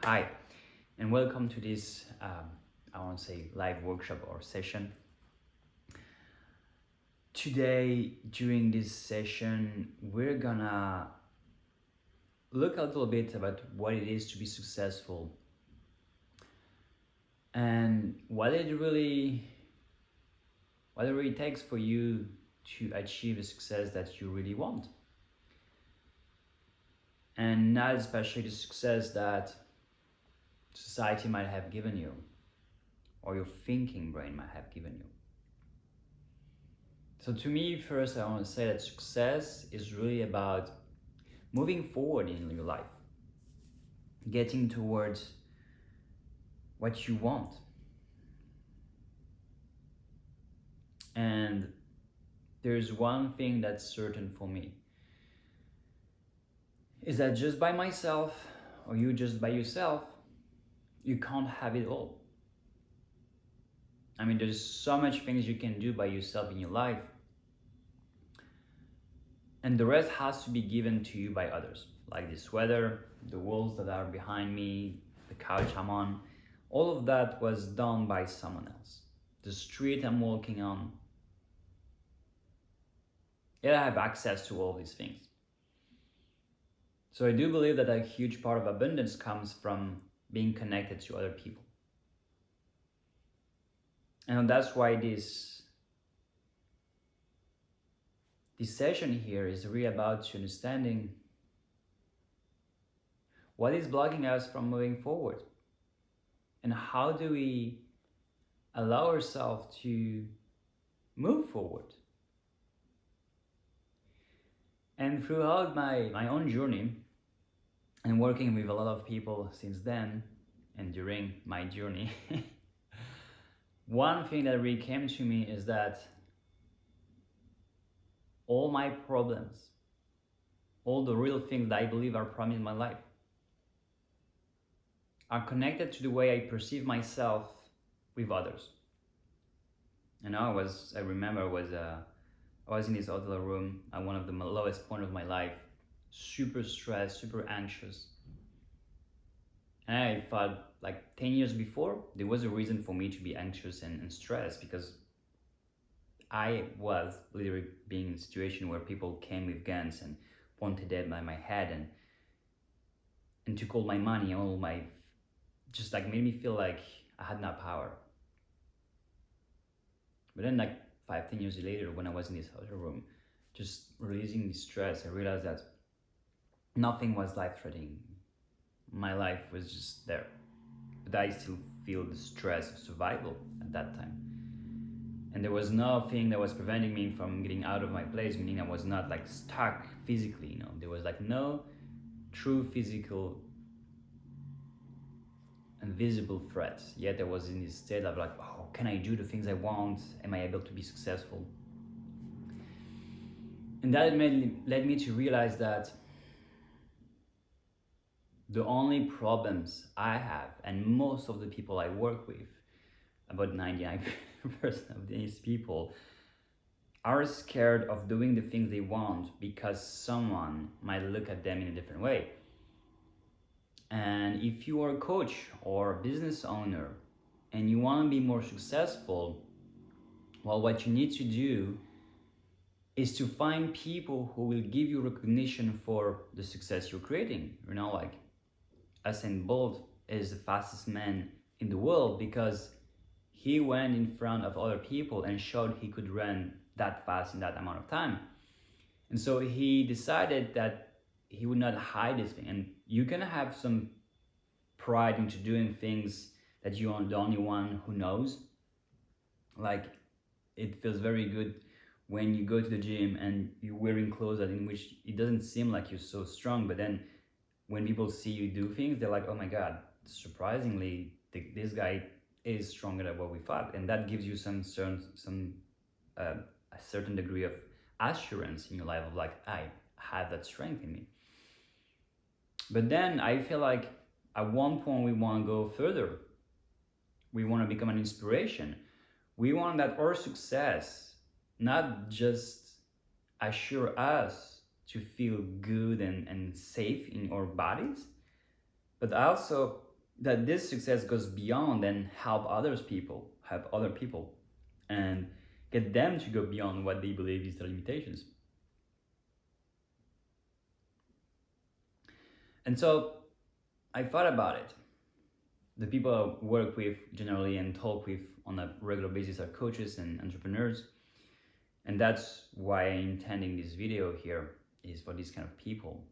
Hi, and welcome to this, I want to say, live workshop or session. Today, during this session, we're gonna look a little bit about what it is to be successful and what it really takes for you to achieve the success that you really want. And not especially the success that society might have given you or your thinking brain might have given you. So to me, first, I want to say that success is really about moving forward in your life, getting towards what you want. And there's one thing that's certain for me, is that just by myself, or you just by yourself, you can't have it all. I mean, there's so much things you can do by yourself in your life, and the rest has to be given to you by others, like this weather, the walls that are behind me, the couch I'm on. All of that was done by someone else. The street I'm walking on. Yeah, I have access to all these things. So I do believe that a huge part of abundance comes from being connected to other people. And that's why this session here is really about understanding what is blocking us from moving forward, and how do we allow ourselves to move forward. And throughout my own journey, and working with a lot of people since then and during my journey, one thing that really came to me is that all my problems, all the real things that I believe are problems in my life, are connected to the way I perceive myself with others. And I remember I was in this hotel room at one of the lowest point of my life, super stressed, super anxious. And I thought, like 10 years before, there was a reason for me to be anxious and stressed, because I was literally being in a situation where people came with guns and pointed at my head and took all my money, just like made me feel like I had no power. But then like 5-10 years later, when I was in this hotel room, just releasing the stress, I realized that nothing was life-threatening. My life was just there. But I still feel the stress of survival at that time. And there was nothing that was preventing me from getting out of my place, meaning I was not like stuck physically, There was like no true physical and visible threats. Yet I was in this state of like, oh, can I do the things I want? Am I able to be successful? And that led me to realize that the only problems I have, and most of the people I work with, about 99% of these people, are scared of doing the things they want because someone might look at them in a different way. And if you are a coach or a business owner and you want to be more successful, well, what you need to do is to find people who will give you recognition for the success you're creating. Like Usain Bolt is the fastest man in the world because he went in front of other people and showed he could run that fast in that amount of time. And so he decided that he would not hide this thing. And you can have some pride into doing things that you are the only one who knows. Like, it feels very good when you go to the gym and you're wearing clothes in which it doesn't seem like you're so strong, but then when people see you do things, they're like, oh my God, surprisingly, this guy is stronger than what we thought. And that gives you a certain degree of assurance in your life of like, I have that strength in me. But then I feel like at one point we want to go further. We want to become an inspiration. We want that our success not just assure us to feel good and safe in our bodies, but also that this success goes beyond and help other people, and get them to go beyond what they believe is their limitations. And so I thought about it. The people I work with generally and talk with on a regular basis are coaches and entrepreneurs. And that's why I'm intending this video here is for these kind of people.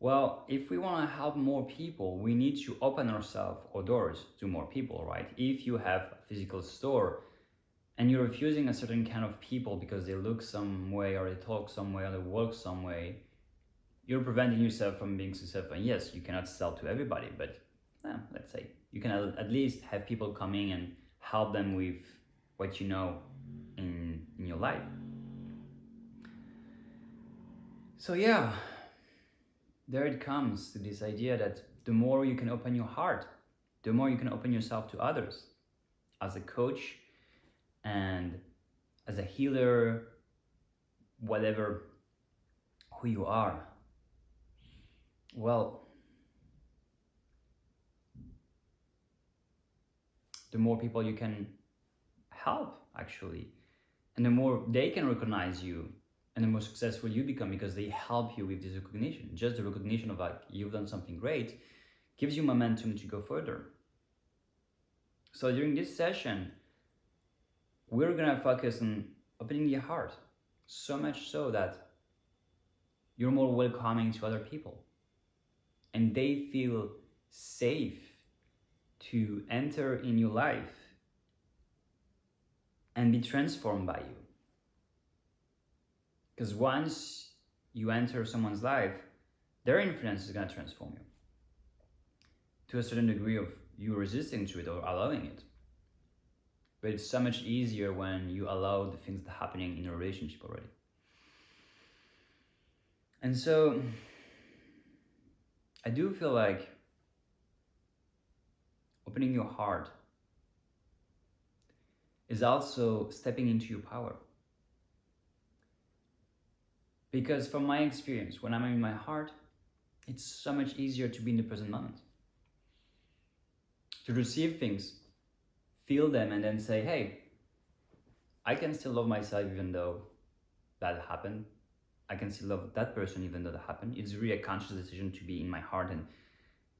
Well, if we want to help more people, we need to open ourselves or doors to more people, right? If you have a physical store and you're refusing a certain kind of people because they look some way or they talk some way or they work some way, you're preventing yourself from being successful. And yes, you cannot sell to everybody, but let's say you can at least have people coming and help them with what you know in your life. So yeah, there it comes to this idea that the more you can open your heart, the more you can open yourself to others as a coach and as a healer, whatever who you are. Well, the more people you can help, actually, and the more they can recognize you, and the more successful you become because they help you with this recognition. Just the recognition of like you've done something great gives you momentum to go further. So during this session, we're gonna focus on opening your heart, so much so that you're more welcoming to other people and they feel safe to enter in your life and be transformed by you. Because once you enter someone's life, their influence is going to transform you to a certain degree of you resisting to it or allowing it. But it's so much easier when you allow the things that are happening in a relationship already. And so I do feel like opening your heart is also stepping into your power. Because from my experience, when I'm in my heart, it's so much easier to be in the present moment. To receive things, feel them, and then say, hey, I can still love myself even though that happened. I can still love that person even though that happened. It's really a conscious decision to be in my heart and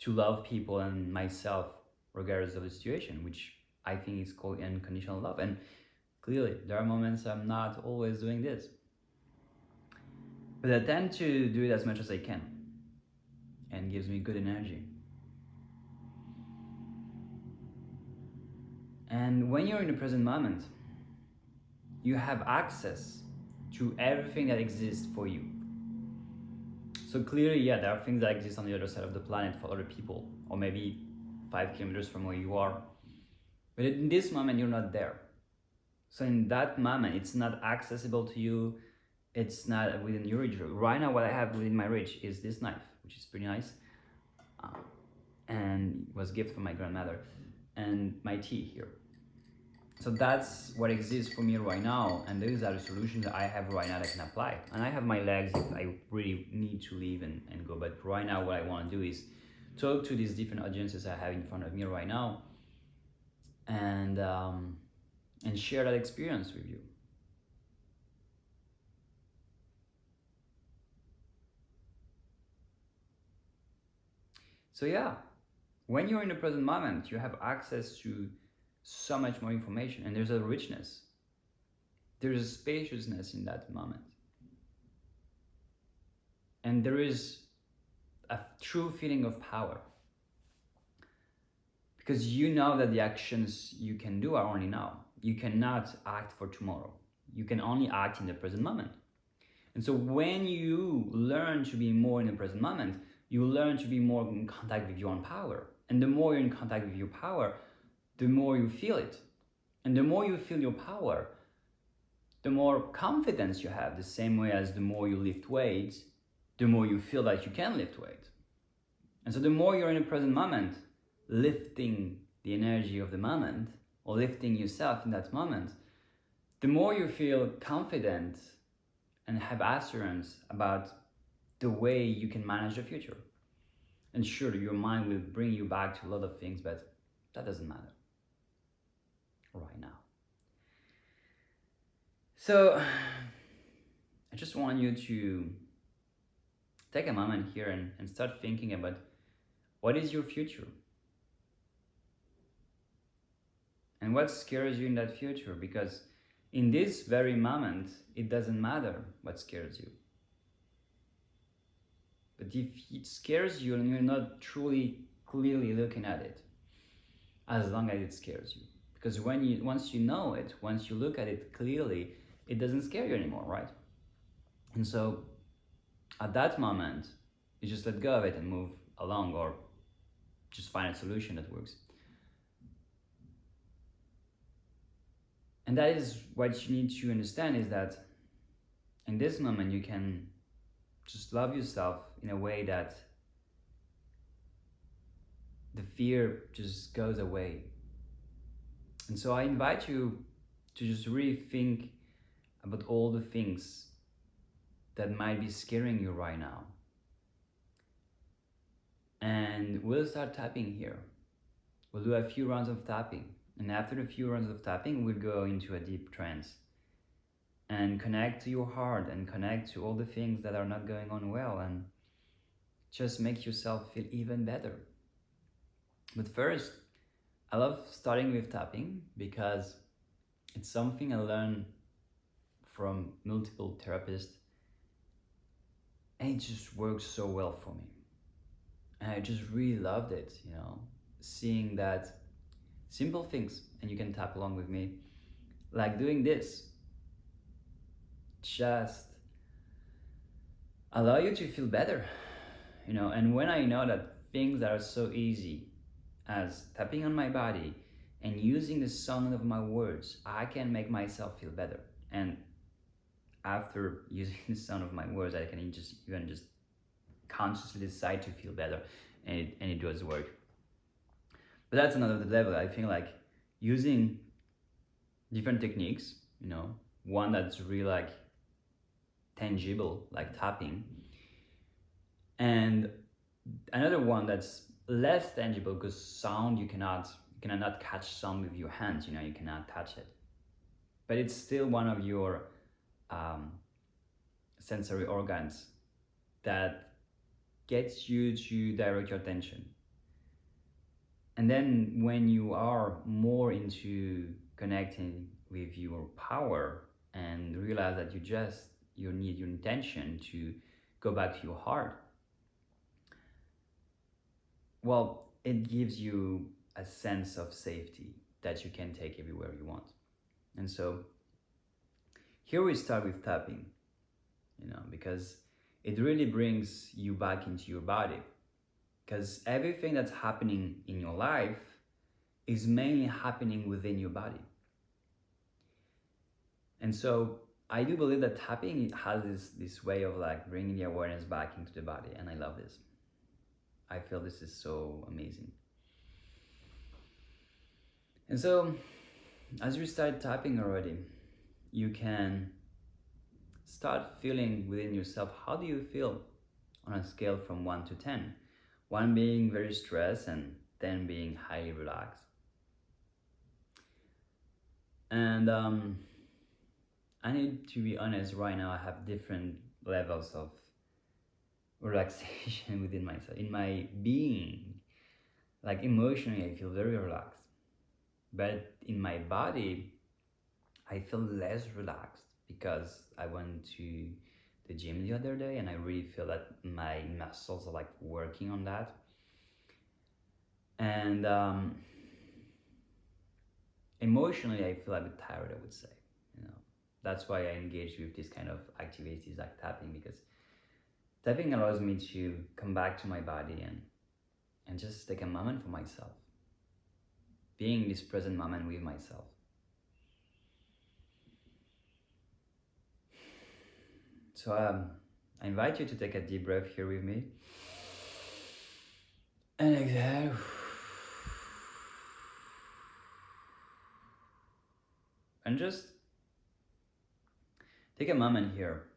to love people and myself regardless of the situation, which I think is called unconditional love. And clearly, there are moments I'm not always doing this. But I tend to do it as much as I can and gives me good energy. And when you're in the present moment, you have access to everything that exists for you. So clearly, yeah, there are things that exist on the other side of the planet for other people, or maybe 5 kilometers from where you are. But in this moment, you're not there. So in that moment, it's not accessible to you. It's not within your reach. Right now, what I have within my reach is this knife, which is pretty nice. And it was a gift from my grandmother. And my tea here. So that's what exists for me right now. And these are the solutions that I have right now that I can apply. And I have my legs if I really need to leave and go. But right now, what I want to do is talk to these different audiences I have in front of me right now. And share that experience with you. So yeah, when you're in the present moment, you have access to so much more information, and there's a richness. There's a spaciousness in that moment. And there is a true feeling of power. Because you know that the actions you can do are only now. You cannot act for tomorrow. You can only act in the present moment. And so when you learn to be more in the present moment, you learn to be more in contact with your own power. And the more you're in contact with your power, the more you feel it. And the more you feel your power, the more confidence you have. The same way as the more you lift weights, the more you feel that you can lift weight. And so the more you're in the present moment, lifting the energy of the moment, or lifting yourself in that moment, the more you feel confident and have assurance about the way you can manage the future. And sure, your mind will bring you back to a lot of things, but that doesn't matter right now. So I just want you to take a moment here and start thinking about what is your future and what scares you in that future, because in this very moment it doesn't matter what scares you. But if it scares you and you're not truly clearly looking at it, as long as it scares you, because once you know it, once you look at it clearly, it doesn't scare you anymore, right? And so at that moment, you just let go of it and move along, or just find a solution that works. And that is what you need to understand, is that in this moment you can just love yourself in a way that the fear just goes away. And so I invite you to just really think about all the things that might be scaring you right now. And we'll start tapping here. We'll do a few rounds of tapping. And after a few rounds of tapping, we'll go into a deep trance and connect to your heart and connect to all the things that are not going on well, and just make yourself feel even better. But first, I love starting with tapping because it's something I learned from multiple therapists, and it just works so well for me. And I just really loved it, seeing that simple things, and you can tap along with me, like doing this, just allow you to feel better, and when I know that things that are so easy as tapping on my body and using the sound of my words, I can make myself feel better. And after using the sound of my words, I can even just consciously decide to feel better, and it does work. But that's another level. I think like using different techniques, one that's really like tangible, like tapping, and another one that's less tangible, because sound, you cannot catch sound with your hands, you cannot touch it, but it's still one of your sensory organs that gets you to direct your attention. And then when you are more into connecting with your power and realize that you need your intention to go back to your heart, well, it gives you a sense of safety that you can take everywhere you want. And so here we start with tapping, because it really brings you back into your body, because everything that's happening in your life is mainly happening within your body. And so I do believe that tapping has this way of like bringing the awareness back into the body, and I love this. I feel this is so amazing. And so as we start tapping already, you can start feeling within yourself, how do you feel on a scale from 1 to 10? 1 being very stressed and 10 being highly relaxed. And I need to be honest, right now I have different levels of relaxation within myself. In my being, like emotionally, I feel very relaxed. But in my body, I feel less relaxed, because I went to the gym the other day and I really feel that my muscles are like working on that. And emotionally, I feel a bit tired, I would say. That's why I engage with this kind of activities like tapping, because tapping allows me to come back to my body and just take a moment for myself, being this present moment with myself. So I invite you to take a deep breath here with me, and exhale. And just take a moment here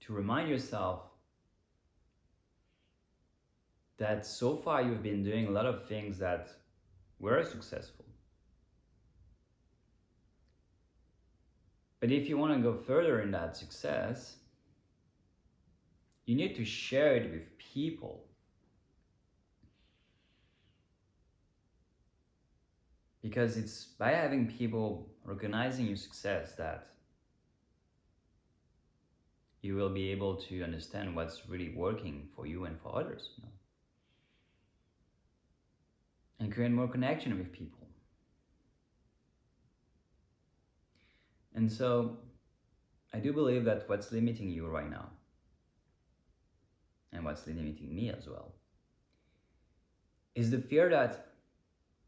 to remind yourself that so far you've been doing a lot of things that were successful. But if you want to go further in that success, you need to share it with people. Because it's by having people recognizing your success that you will be able to understand what's really working for you and for others. And create more connection with people. And so I do believe that what's limiting you right now, and what's limiting me as well, is the fear that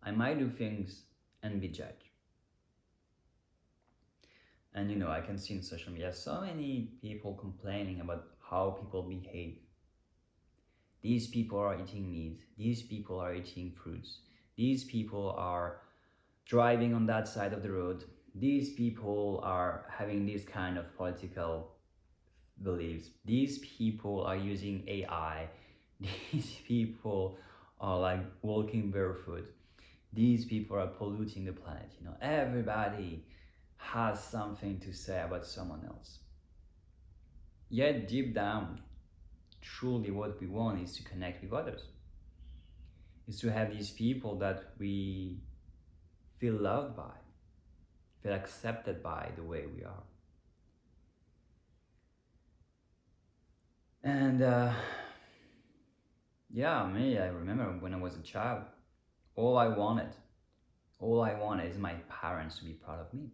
I might do things and be judged. And I can see in social media so many people complaining about how people behave. These people are eating meat. These people are eating fruits. These people are driving on that side of the road. These people are having this kind of political beliefs. These people are using AI. These people are like walking barefoot. These people are polluting the planet. Everybody has something to say about someone else. Yet deep down, truly what we want is to connect with others. Is to have these people that we feel loved by, feel accepted by the way we are. And I remember when I was a child, all I wanted is my parents to be proud of me.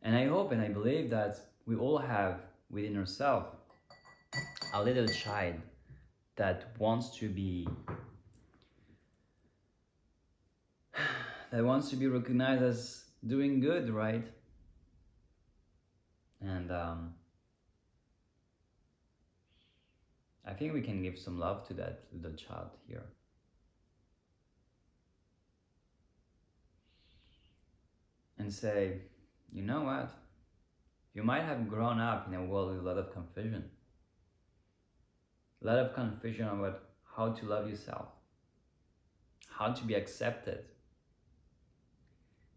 And I hope and I believe that we all have within ourselves a little child that wants to be recognized as doing good, right? And I think we can give some love to that little child here. And say, you know what? You might have grown up in a world with a lot of confusion. A lot of confusion about how to love yourself, how to be accepted,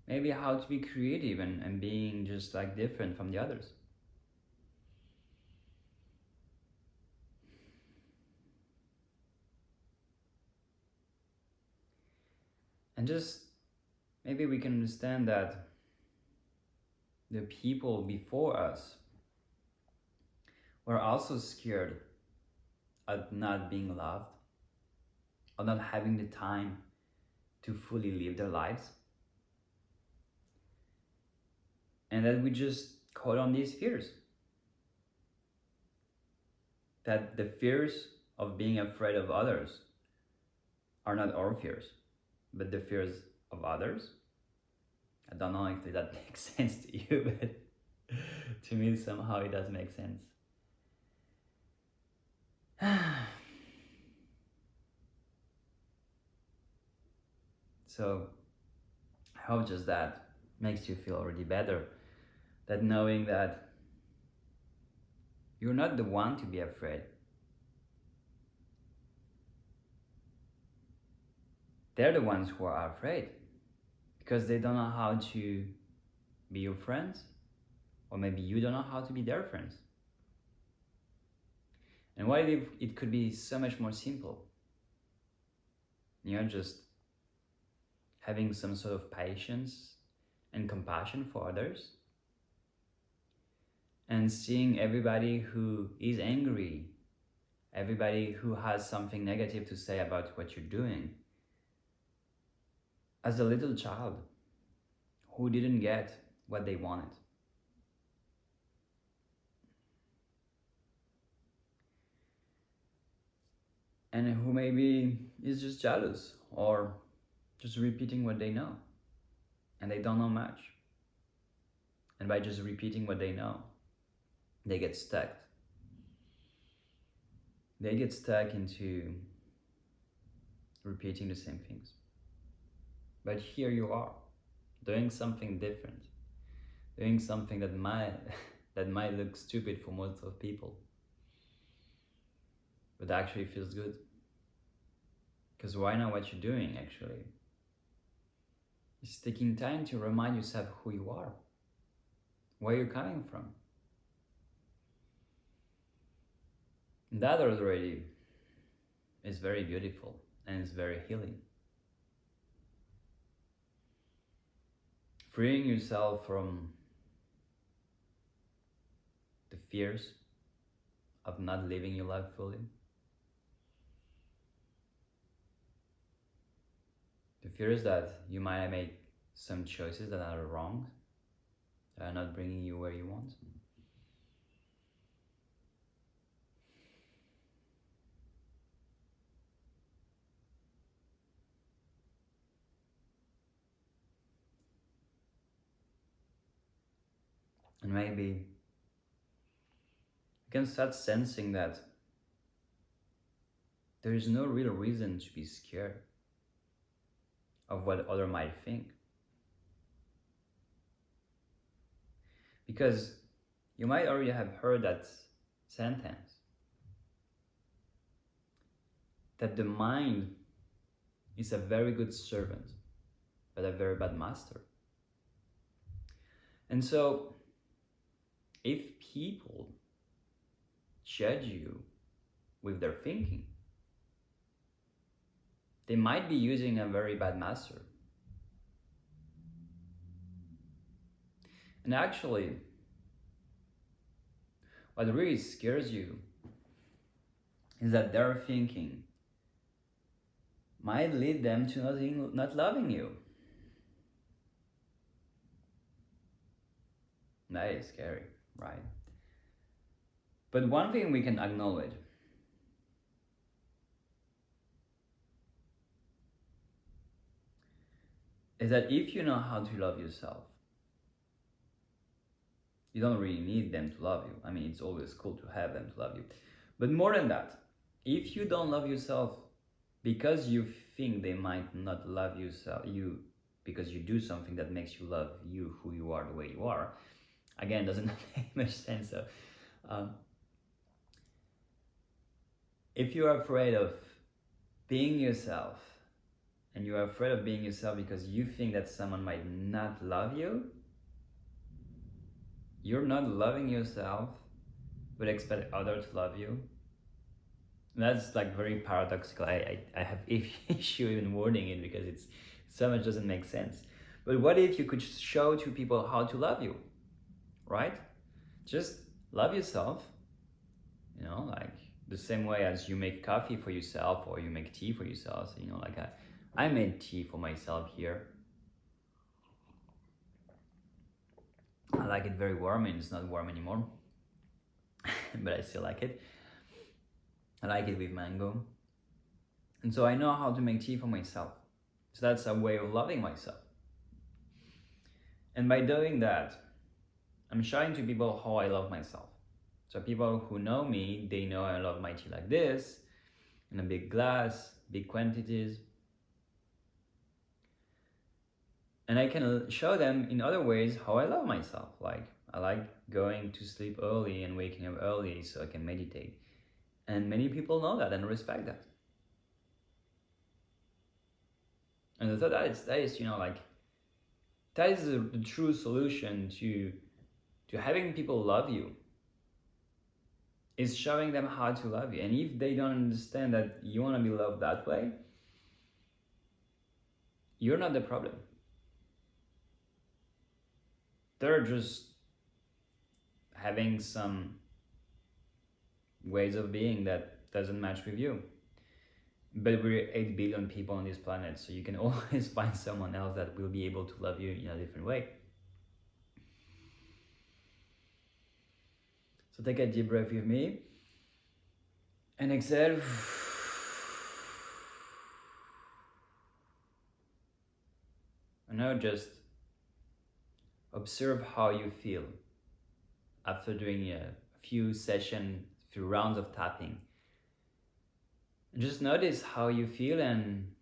maybe how to be creative and being just like different from the others. And just maybe we can understand that the people before us were also scared of not being loved, of not having the time to fully live their lives. And that we just caught on these fears. That the fears of being afraid of others are not our fears, but the fears of others. I don't know if that makes sense to you, but to me somehow it does make sense. So I hope just that makes you feel already better. That knowing that you're not the one to be afraid. They're the ones who are afraid because they don't know how to be your friends, or maybe you don't know how to be their friends. And what if it could be so much more simple? Just having some sort of patience and compassion for others, and seeing everybody who is angry, everybody who has something negative to say about what you're doing, as a little child who didn't get what they wanted. And who maybe is just jealous or just repeating what they know, and they don't know much. And by just repeating what they know, they get stuck. They get stuck into repeating the same things. But here you are, doing something different, doing something that might look stupid for most of people. but actually feels good. Because why not what you're doing actually? It's taking time to remind yourself who you are, where you're coming from. And that already is very beautiful and it's very healing. Freeing yourself from the fears of not living your life fully. The fears that you might make some choices that are wrong, that are not bringing you where you want. And maybe you can start sensing that there is no real reason to be scared of what others might think. Because you might already have heard that sentence, that the mind is a very good servant, but a very bad master. And so, if people judge you with their thinking, they might be using a very bad master. And actually, what really scares you is that their thinking might lead them to not loving you. That is scary, right? But one thing we can acknowledge is that if you know how to love yourself, you don't really need them to love you. I mean, it's always cool to have them to love you. But more than that, if you don't love yourself because you think they might not love you because you do something that makes you love you, who you are, the way you are, again, doesn't make much sense. So, if you are afraid of being yourself, and you are afraid of being yourself because you think that someone might not love you, you're not loving yourself, but expect others to love you. And that's like very paradoxical. I have issue in wording it because it's so much doesn't make sense. But what if you could show to people how to love you, right? Just love yourself, like the same way as you make coffee for yourself or you make tea for yourself. So, like I made tea for myself here. I like it very warm, and it's not warm anymore, but I still like it. I like it with mango. And so I know how to make tea for myself. So that's a way of loving myself. And by doing that, I'm showing to people how I love myself. So people who know me, they know I love my tea like this, in a big glass, big quantities. And I can show them in other ways how I love myself. Like I like going to sleep early and waking up early so I can meditate. And many people know that and respect that. And I thought that is that is the true solution to having people love you, is showing them how to love you. And if they don't understand that you want to be loved that way, you're not the problem. They're just having some ways of being that doesn't match with you. But we're 8 billion people on this planet, so you can always find someone else that will be able to love you in a different way. So take a deep breath with me and exhale. And now just observe how you feel after doing a few sessions, few rounds of tapping. And just notice how you feel and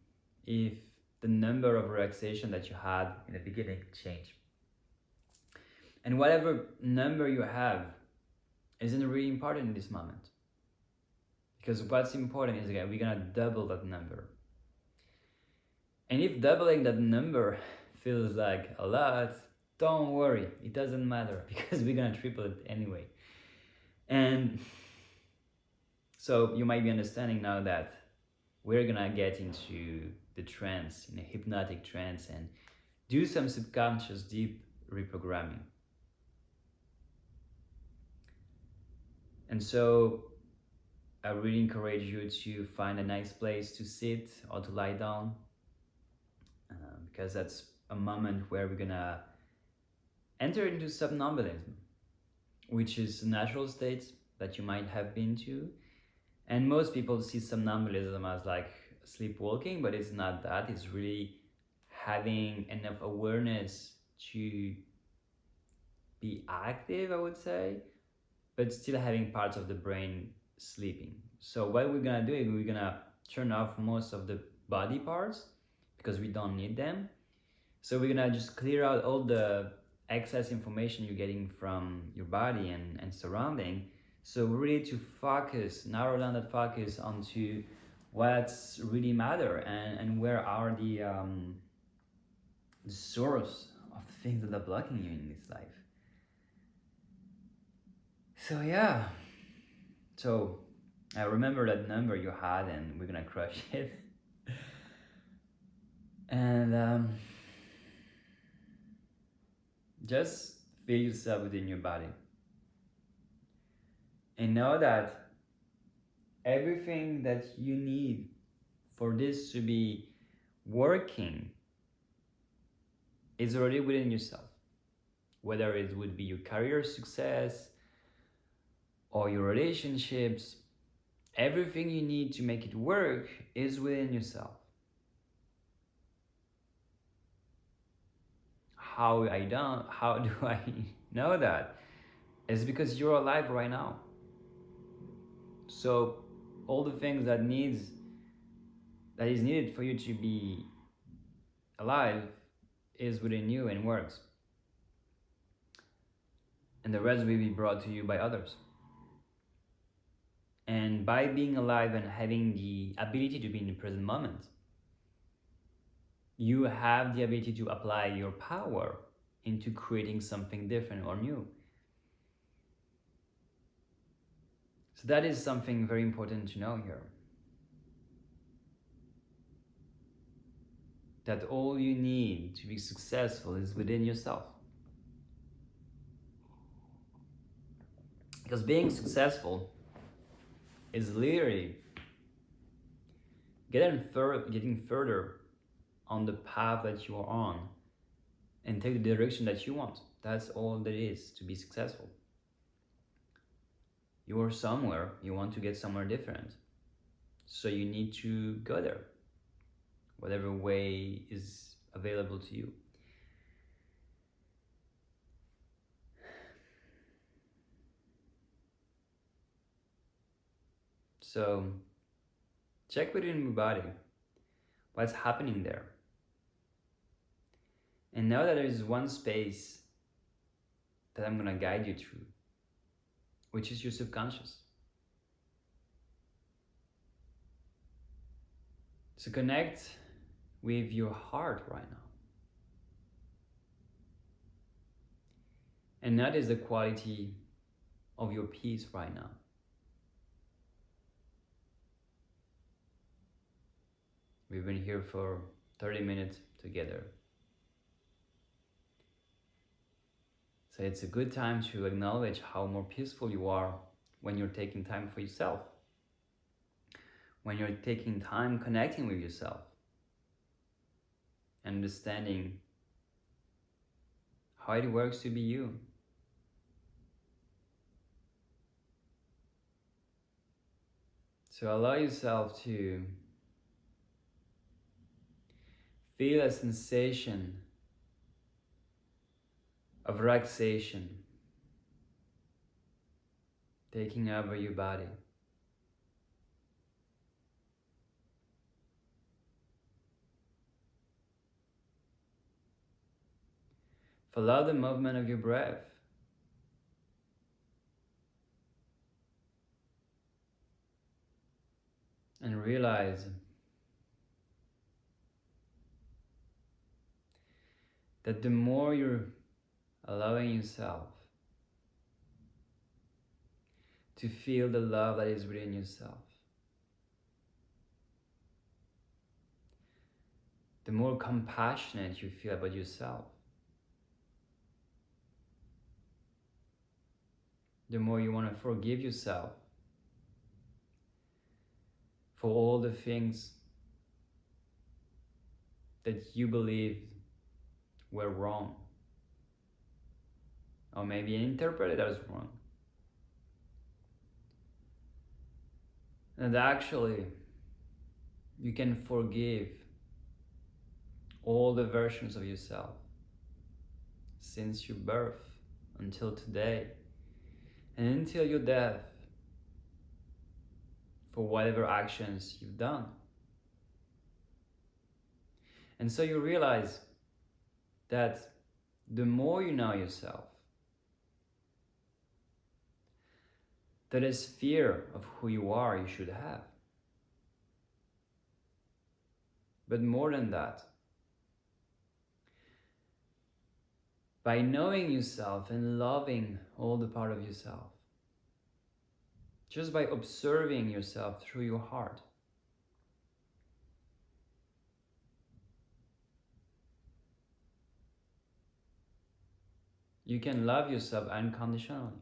if the number of relaxation that you had in the beginning changed. And whatever number you have isn't really important in this moment, Because what's important is that we're gonna double that number. And if doubling that number feels like a lot, don't worry, it doesn't matter because we're gonna triple it anyway. And so you might be understanding now that we're gonna get into the trance, in a hypnotic trance, and do some subconscious deep reprogramming. And so I really encourage you to find a nice place to sit or to lie down, because that's a moment where we're gonna enter into somnambulism, which is a natural state that you might have been to. And most people see somnambulism as like sleepwalking, but it's not that. It's really having enough awareness to be active, I would say, but still having parts of the brain sleeping. So what we're gonna do is we're gonna turn off most of the body parts because we don't need them. So we're gonna just clear out all the excess information you're getting from your body and surrounding. So really to focus, narrow down that focus onto what's really matter and where are the source of things that are blocking you in this life. So yeah, so I remember that number you had and we're gonna crush it. And just feel yourself within your body. And know that everything that you need for this to be working is already within yourself. Whether it would be your career success or your relationships, everything you need to make it work is within yourself. How do I know that? It's because you're alive right now. So all the things that is needed for you to be alive is within you and works. And the rest will be brought to you by others. And by being alive and having the ability to be in the present moment, you have the ability to apply your power into creating something different or new. So that is something very important to know here. That all you need to be successful is within yourself. Because being successful is literally getting further on the path that you are on and take the direction that you want. That's all there is to be successful. You are somewhere, you want to get somewhere different. So you need to go there, whatever way is available to you. So check within your body what's happening there. And know that there is one space that I'm going to guide you through, which is your subconscious. So connect with your heart right now. And that is the quality of your peace right now. We've been here for 30 minutes together. So it's a good time to acknowledge how more peaceful you are when you're taking time for yourself. When you're taking time connecting with yourself. Understanding how it works to be you. So allow yourself to feel a sensation of relaxation taking over your body. Follow the movement of your breath. and realize that the more you're allowing yourself to feel the love that is within yourself, the more compassionate you feel about yourself, the more you want to forgive yourself for all the things that you believed were wrong, or maybe interpreted as wrong. And actually, you can forgive all the versions of yourself since your birth until today and until your death for whatever actions you've done. And so you realize that the more you know yourself, the less fear of who you are you should have. But more than that, by knowing yourself and loving all the part of yourself, just by observing yourself through your heart, you can love yourself unconditionally.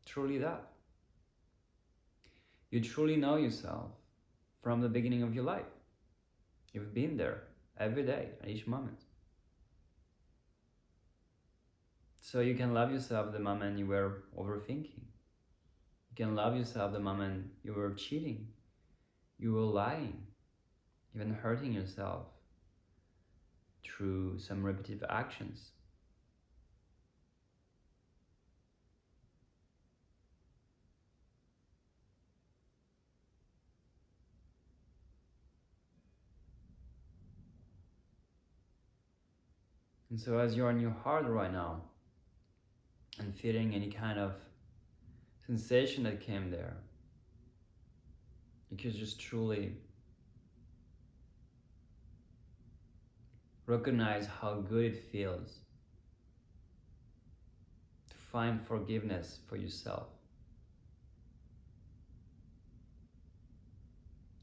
Truly that. You truly know yourself from the beginning of your life. You've been there every day, at each moment. So you can love yourself the moment you were overthinking. You can love yourself the moment you were cheating, you were lying, even hurting yourself through some repetitive actions. And so as you're in your heart right now and feeling any kind of sensation that came there, you can just truly recognize how good it feels to find forgiveness for yourself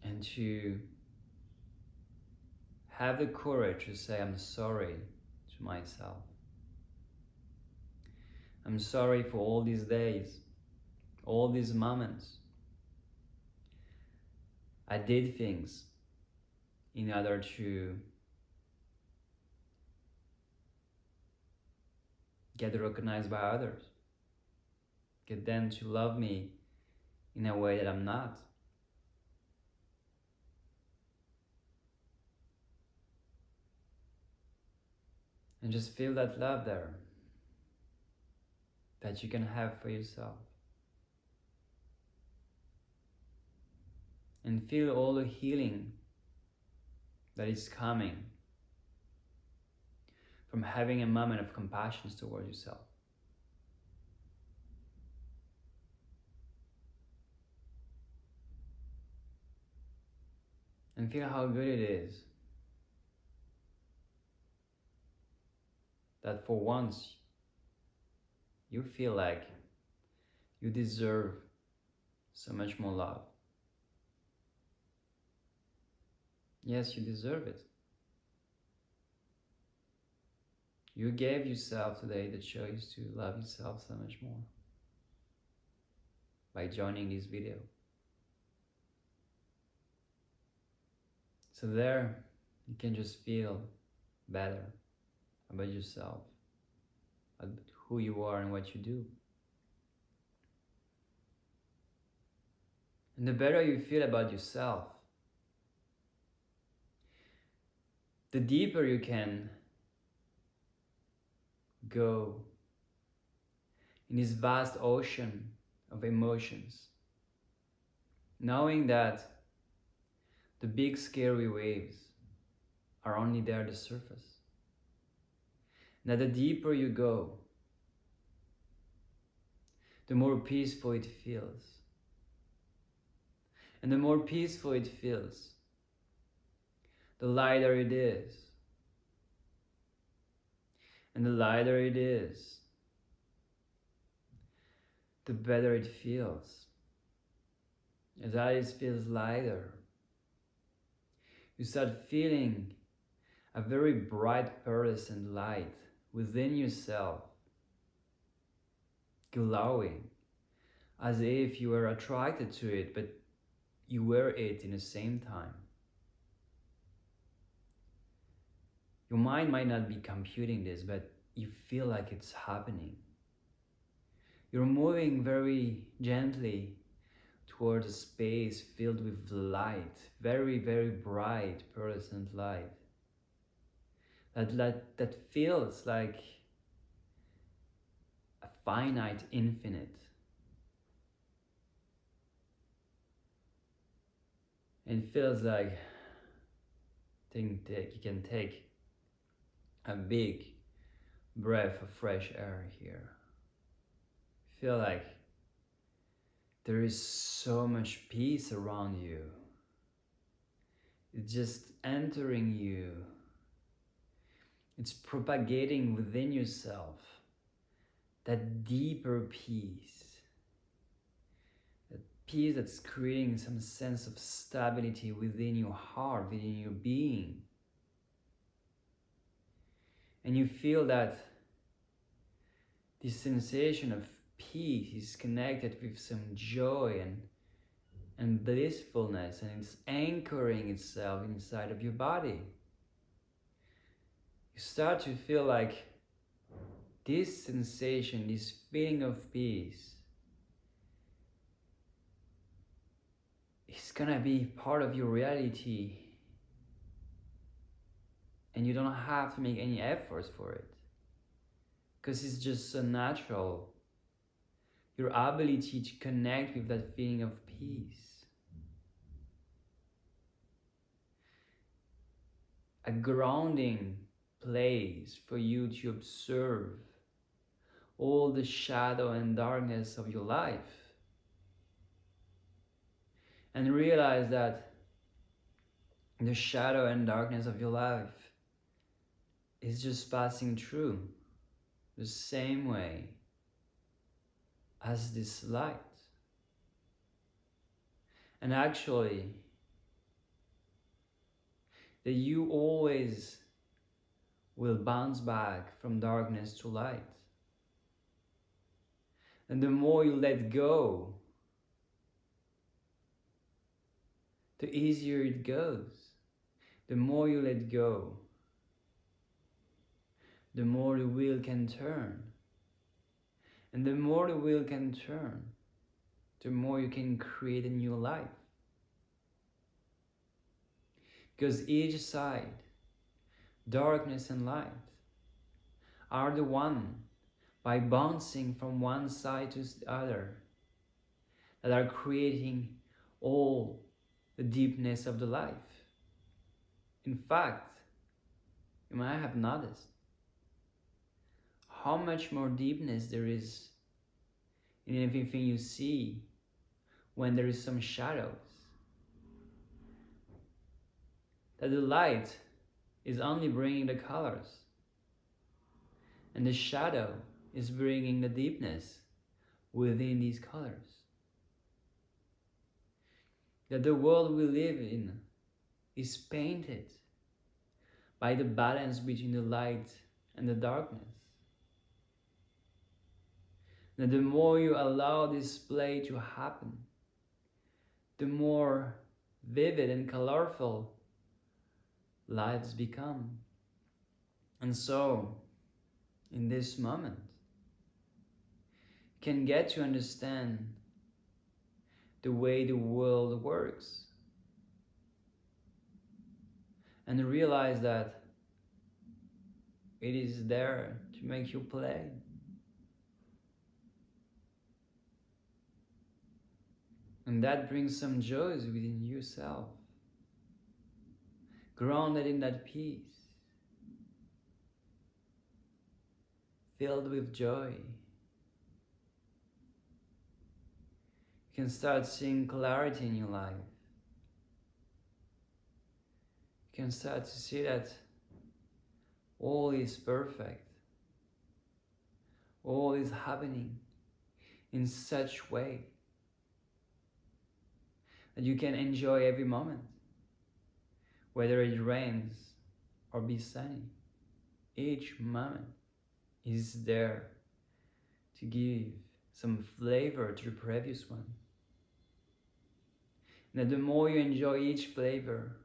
and to have the courage to say, I'm sorry to myself. I'm sorry for all these days, all these moments. I did things in order to get recognized by others, get them to love me in a way that I'm not. And just feel that love there that you can have for yourself. And feel all the healing that is coming from having a moment of compassion towards yourself. And feel how good it is that for once you feel like you deserve so much more love. Yes, you deserve it. You gave yourself today the choice to love yourself so much more by joining this video. So there, you can just feel better about yourself, about who you are and what you do. And the better you feel about yourself, the deeper you can go in this vast ocean of emotions, knowing that the big scary waves are only there at the surface. That the deeper you go, the more peaceful it feels. And the more peaceful it feels, the lighter it is. And the lighter it is, the better it feels. As it feels lighter, you start feeling a very bright pearlescent light within yourself, glowing, as if you were attracted to it, but you were it in the same time. Your mind might not be computing this, but you feel like it's happening. You're moving very gently towards a space filled with light, very, very bright, pearlescent light. That feels like a finite infinite. And it feels like you can take a big breath of fresh air here. Feel like there is so much peace around you. It's just entering you. It's propagating within yourself that deeper peace. That peace that's creating some sense of stability within your heart, within your being. And you feel that this sensation of peace is connected with some joy and blissfulness, and it's anchoring itself inside of your body. You start to feel like this sensation, this feeling of peace is gonna be part of your reality, and you don't have to make any efforts for it, because it's just so natural. Your ability to connect with that feeling of peace. A grounding place for you to observe all the shadow and darkness of your life. And realize that the shadow and darkness of your life is just passing through the same way as this light. And actually, that you always will bounce back from darkness to light. And the more you let go, the easier it goes. The more you let go, the more the wheel can turn. And the more the wheel can turn, the more you can create a new life. Because each side, darkness and light, are the one, by bouncing from one side to the other, that are creating all the deepness of the life. In fact, you might have noticed how much more deepness there is in everything you see when there is some shadows. That the light is only bringing the colors, and the shadow is bringing the deepness within these colors. That the world we live in is painted by the balance between the light and the darkness. That the more you allow this play to happen, the more vivid and colorful lives become. And so, in this moment, you can get to understand the way the world works, and realize that it is there to make you play. And that brings some joys within yourself, grounded in that peace, filled with joy. You You can start seeing clarity in your life. You can start to see that all is perfect. All is happening in such way that you can enjoy every moment, whether it rains or be sunny. Each moment is there to give some flavor to the previous one. And that the more you enjoy each flavor,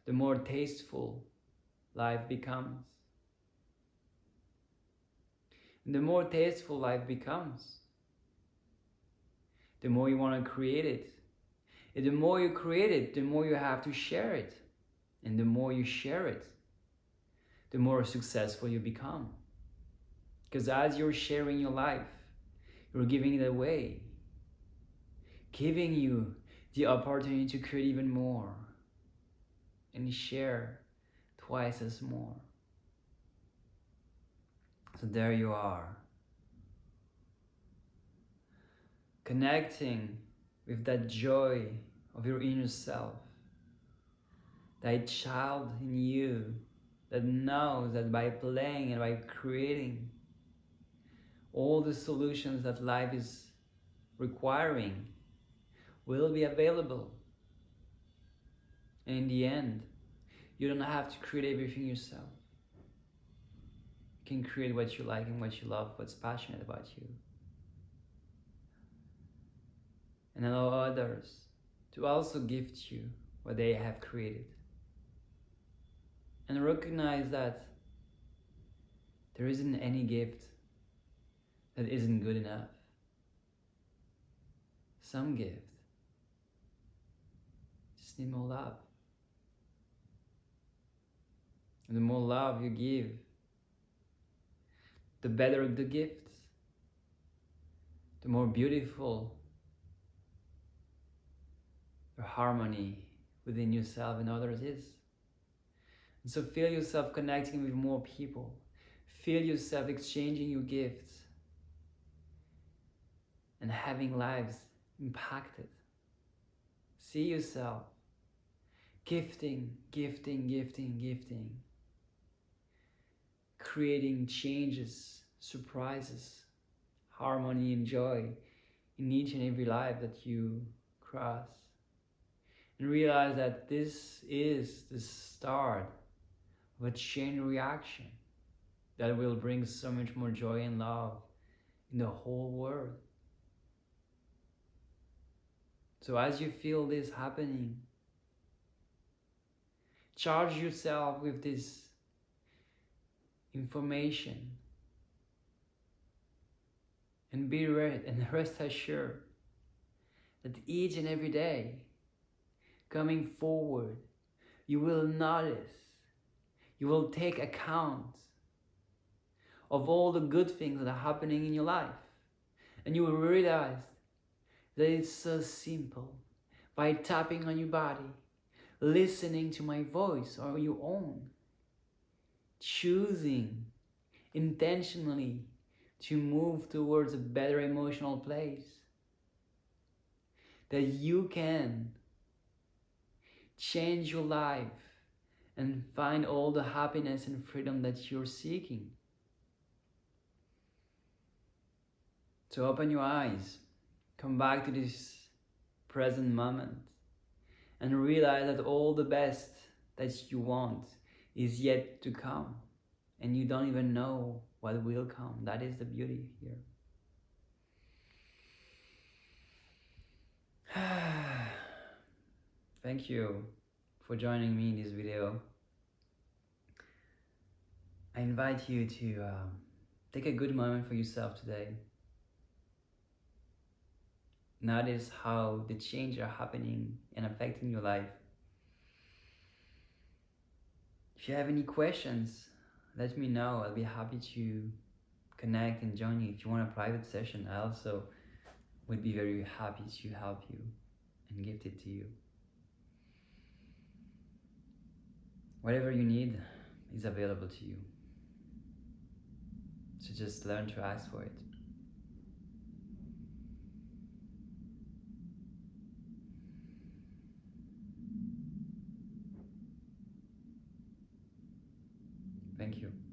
the more tasteful life becomes. And the more tasteful life becomes, the more you want to create it. And the more you create it, the more you have to share it. And the more you share it, the more successful you become. Because as you're sharing your life, you're giving it away, giving you the opportunity to create even more and share twice as more. So there you are, connecting with that joy of your inner self, that child in you that knows that by playing and by creating all the solutions that life is requiring will be available. And in the end, you don't have to create everything yourself. You can create what you like and what you love, what's passionate about you. And allow others to also gift you what they have created. And recognize that there isn't any gift that isn't good enough. Some gift just need more love. And the more love you give, the better the gift, the more beautiful the harmony within yourself and others is. And so feel yourself connecting with more people. Feel yourself exchanging your gifts and having lives impacted. See yourself gifting, gifting, gifting, gifting. Creating changes, surprises, harmony and joy in each and every life that you cross. And realize that this is the start of a chain reaction that will bring so much more joy and love in the whole world. So as you feel this happening, charge yourself with this information and rest assured that each and every day coming forward, you will notice, you will take account of all the good things that are happening in your life, and you will realize that it's so simple. By tapping on your body, listening to my voice or your own, choosing intentionally to move towards a better emotional place, that you can change your life and find all the happiness and freedom that you're seeking. So open your eyes, come back to this present moment, and realize that all the best that you want is yet to come, and you don't even know what will come. That is the beauty here. Thank you for joining me in this video. I invite you to take a good moment for yourself today. Notice how the changes are happening and affecting your life. If you have any questions, let me know. I'll be happy to connect and join you. If you want a private session, I also would be very happy to help you and gift it to you. Whatever you need is available to you. So just learn to ask for it. Thank you.